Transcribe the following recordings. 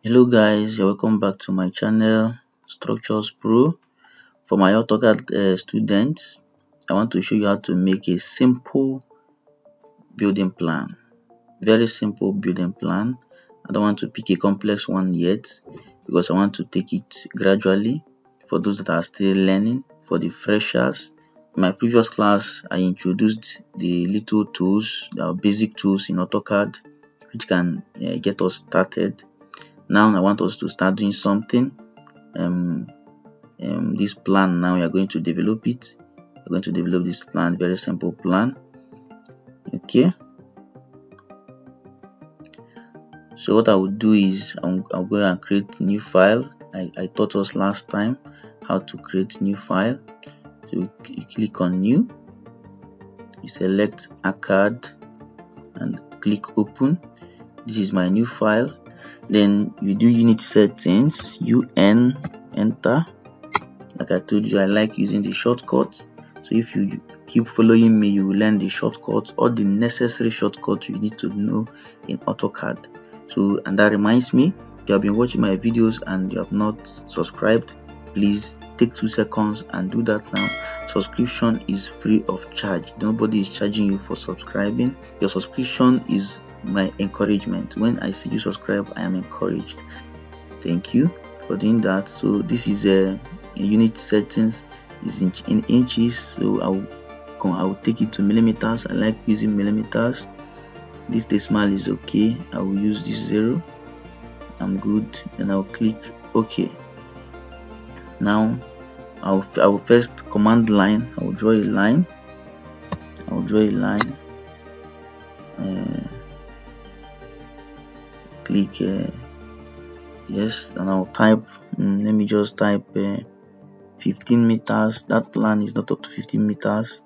Hello guys, you're welcome back to my channel Structures Pro. For my AutoCAD students, I want to show you how to make a simple building plan. Very simple building plan. I don't want to pick a complex one yet because I want to take it gradually for those that are still learning, for the freshers. In my previous class, I introduced the little tools, the basic tools in AutoCAD which can get us started. Now I want us to start doing something. This plan, now we are going to develop it. We're going to develop this plan, very simple plan. Okay. So what I will do is I'll go and create new file. I taught us last time how to create new file. So you click on new, you select AutoCAD and click open. This is my new file. Then you do unit settings, UN, enter. Like I told you, I like using the shortcut. So if you keep following me, you will learn the shortcuts, all the necessary shortcuts you need to know in AutoCAD. So, and that reminds me, if you have been watching my videos and you have not subscribed, please take 2 seconds and do that now. Subscription is free of charge. Nobody is charging you for subscribing. Your subscription is my encouragement. When I see you subscribe, I am encouraged. Thank you for doing that. So this is a unit settings is in inches, so I will take it to millimeters. I like using millimeters. This decimal is okay. I will use this 0. I'm good. Then I'll click OK. Now I will first command line. I will draw a line. Click yes, and I'll type. Let me just type 15 meters. That plan is not up to 15 meters.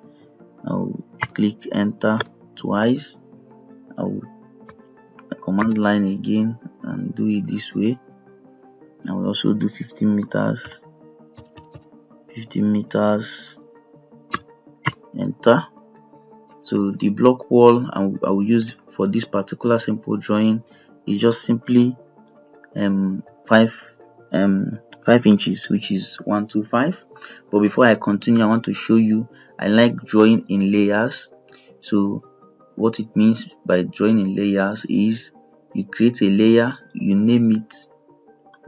I'll click enter twice. I will command line again and do it this way. I will also do 15 meters. 15 meters. Enter. So the block wall I will use for this particular simple drawing is just simply 5 inches, which is 125. But before I continue, I want to show you I like drawing in layers. So what it means by drawing in layers is you create a layer, you name it,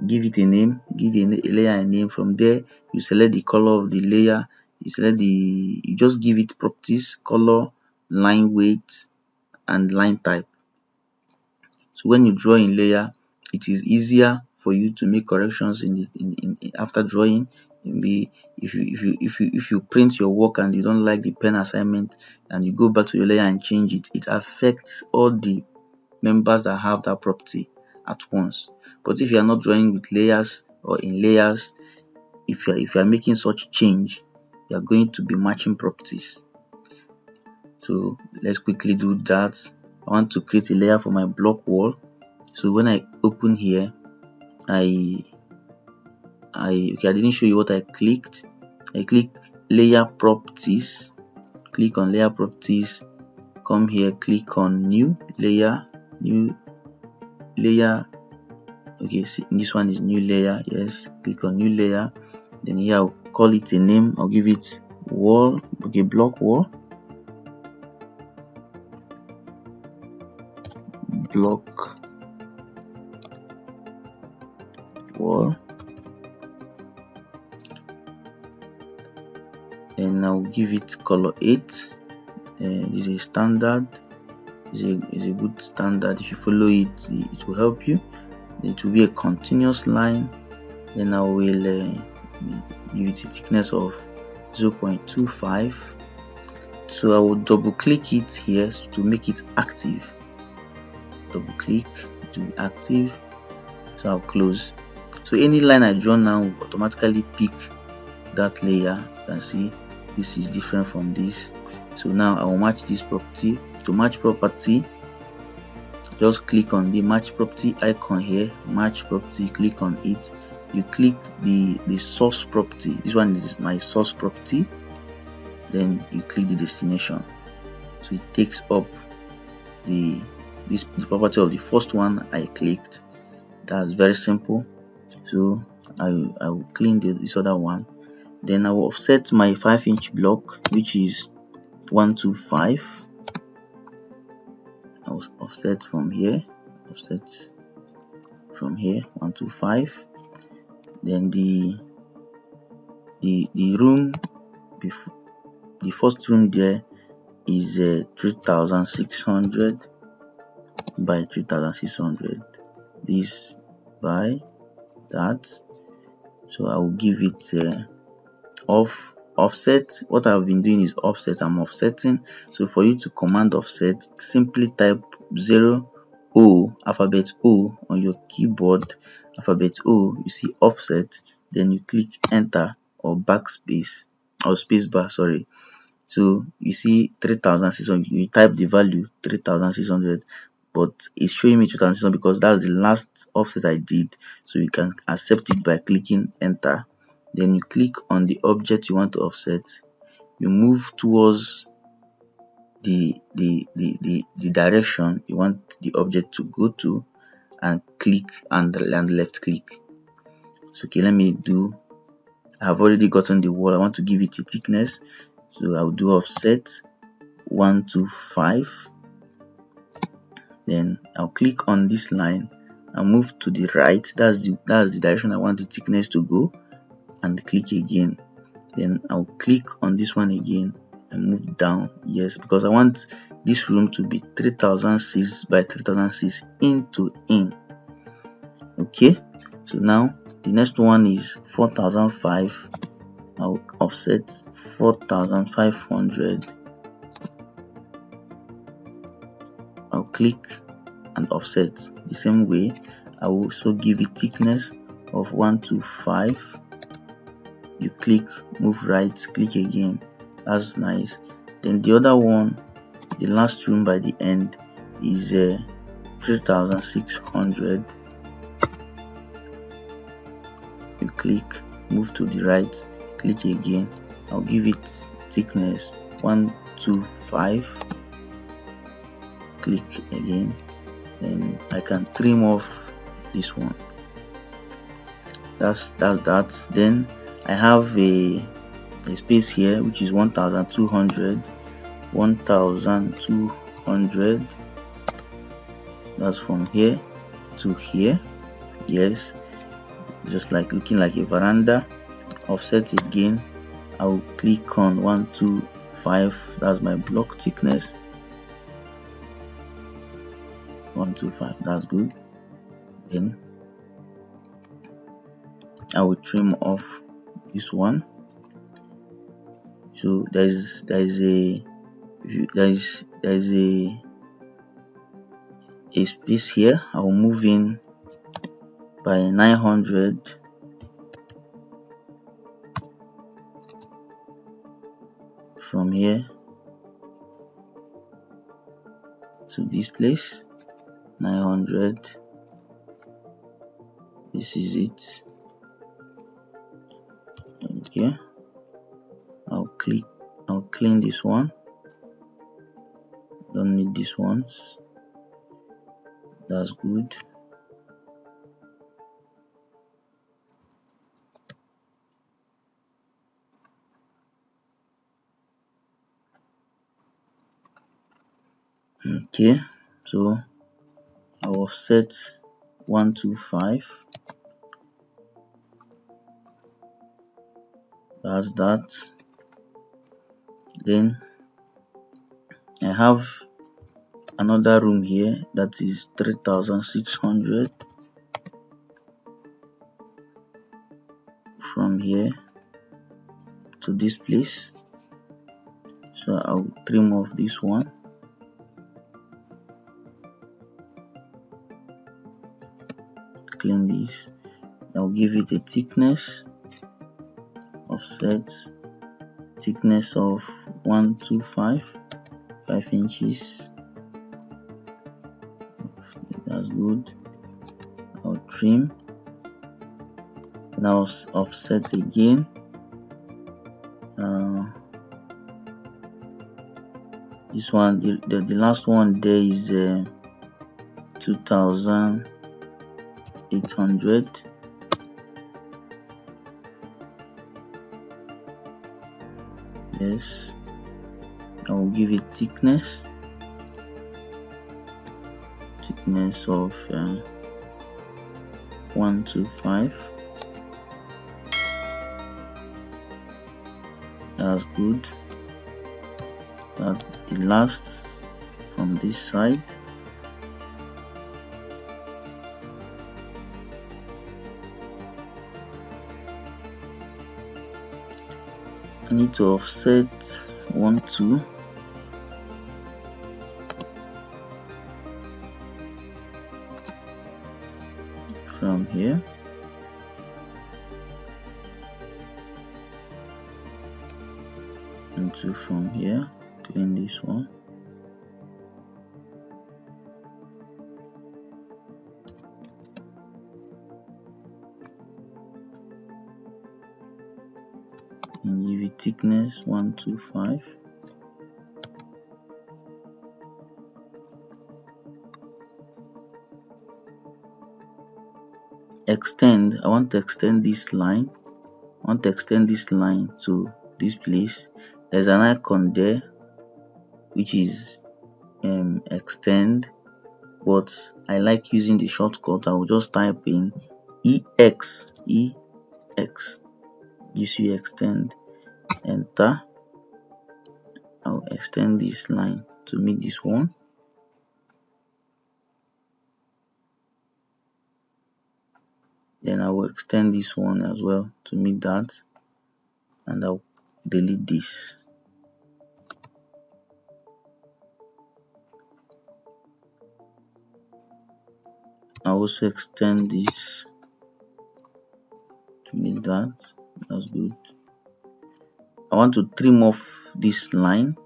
give it a name, give a layer a name. From there you select the color of the layer, you just give it properties, color, line weight and line type. So when you draw in layer, it is easier for you to make corrections in after drawing. If you print your work and you don't like the pen assignment and you go back to your layer and change it, it affects all the members that have that property at once. But if you are not drawing with layers or in layers, if you are making such change, you are going to be matching properties. So let's quickly do that. I want to create a layer for my block wall. So when I open here, I didn't show you what I clicked. I click layer properties, click on layer properties, come here, click on new layer. Okay, see, this one is new layer. Yes, click on new layer. Then here I'll call it a name. I'll give it wall. Okay, block wall. Block wall. And I'll give it color 8. This is a standard. Is a good standard. If you follow it, it will help you. It will be a continuous line. Then I will give it a thickness of 0.25. So I will double click it here to make it active. Double click to be active. So I'll close. So any line I draw now will automatically pick that layer. You can see this is different from this. So now I will match this property. To match property, just click on the match property icon here. Match property, click on it. You click the source property. This one is my source property. Then you click the destination. So it takes up this property of the first one I clicked. That's very simple. So I will clean this other one. Then I will offset my 5-inch block, which is 125. I will offset from here, 125. Then the room, the first room there is 3600 by 3600. This by that. So I will give it offset. What I've been doing is offset. I'm offsetting. So for you to command offset, simply type 0 O, alphabet O on your keyboard, alphabet O, you see offset, then you click enter or backspace or spacebar, sorry. So you see 3600, you type the value 3600, but it's showing me 2600 because that's the last offset I did. So you can accept it by clicking enter. Then you click on the object you want to offset. You move towards the direction you want the object to go to and click and left click. So okay, let me do, I have already gotten the wall. I want to give it a thickness. So I'll do offset 125. Then I'll click on this line and move to the right. That's the direction I want the thickness to go, and click again. Then I'll click on this one again and move down. Yes, because I want this room to be 3006 by 3006 into in. Okay, so now the next one is 4005. I'll offset 4500. I'll click and offset the same way. I will also give it thickness of 125. You click, move right, click again. That's nice. Then the other one, the last room by the end, is 3600. You click, move to the right, click again. I'll give it thickness 125. Click again. Then I can trim off this one. That's that. Then I have a space here which is 1200. That's from here to here. Yes, just like looking like a veranda. Offset again. I will click on 125. That's my block thickness. 125. That's good. Then I will trim off this one. So there is a space here. I will move in by 900. From here to this place, 900. This is it. Okay, I'll clean this one. Don't need these ones. That's good. Okay, so I'll offset 125. That's that. Then I have another room here that is 3600. From here to this place. So I'll trim off this one. Clean this. I'll give it a thickness, offset, thickness of 125, 5 inches. That's good. I'll trim. Now offset again. This one, the last one there is 2000. 800. Yes, I will give it thickness of 125. That's good. That the last from this side. I need to offset 1, 2. From here. And 2 from here. Clean this one. And give it thickness 125. Extend. I want to extend this line. To this place. There's an icon there which is extend, but I like using the shortcut. I will just type in EX. Gives you extend. Enter. I'll extend this line to meet this one. Then I will extend this one as well to meet that, and I'll delete this. I'll also extend this to meet that. That's good. I want to trim off this line.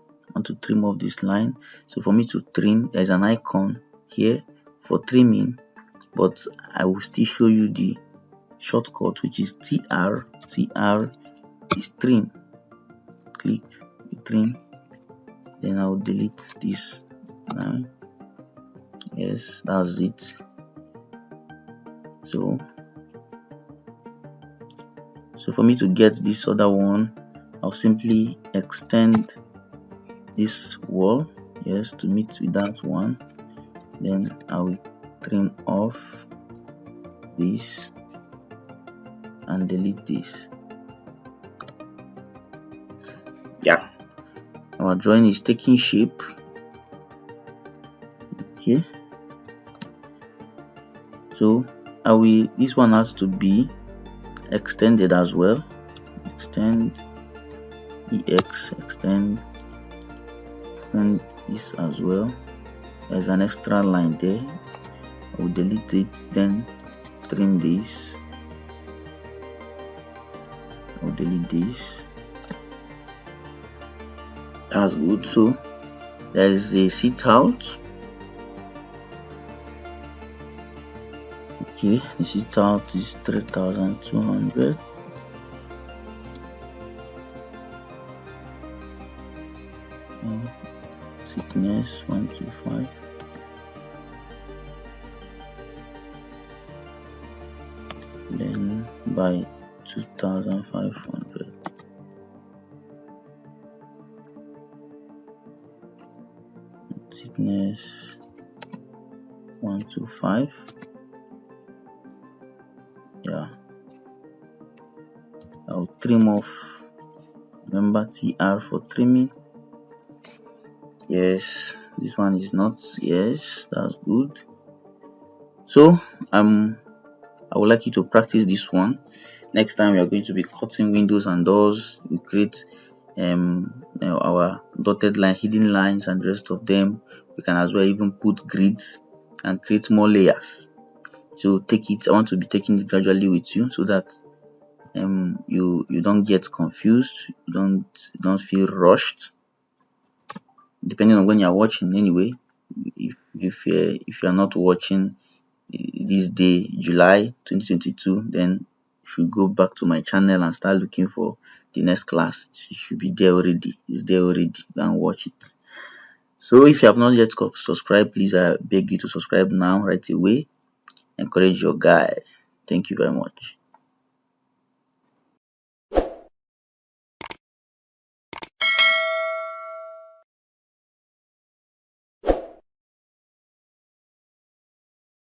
So for me to trim, there's an icon here for trimming, but I will still show you the shortcut, which is TR. TR is trim. Click trim. Then I'll delete this line. Yes, that's it. So for me to get this other one, I'll simply extend this wall, yes, to meet with that one. Then I will trim off this and delete this. Yeah, our drawing is taking shape. Okay, so this one has to be extended as well. Extend EX, extend this as well. There's an extra line there. I will delete it, then trim this. I'll delete this. That's good. So there is a sit out. Okay, the sit out is 3,200. Thickness 125. Then by 2,500. Thickness 125. Yeah, I'll trim off. Remember TR for trimming. Yes, this one is not. Yes, that's good. So I would like you to practice this one. Next time we are going to be cutting windows and doors. We create our dotted line, hidden lines, and the rest of them. We can as well even put grids and create more layers. So take it. I want to be taking it gradually with you, so that you don't get confused. You don't feel rushed. Depending on when you are watching, anyway. If you are not watching this day, July 2022, then you should go back to my channel and start looking for the next class. It should be there already. It's there already. Go and watch it. So if you have not yet subscribed, please, I beg you to subscribe now, right away. encourage your guy. Thank you very much.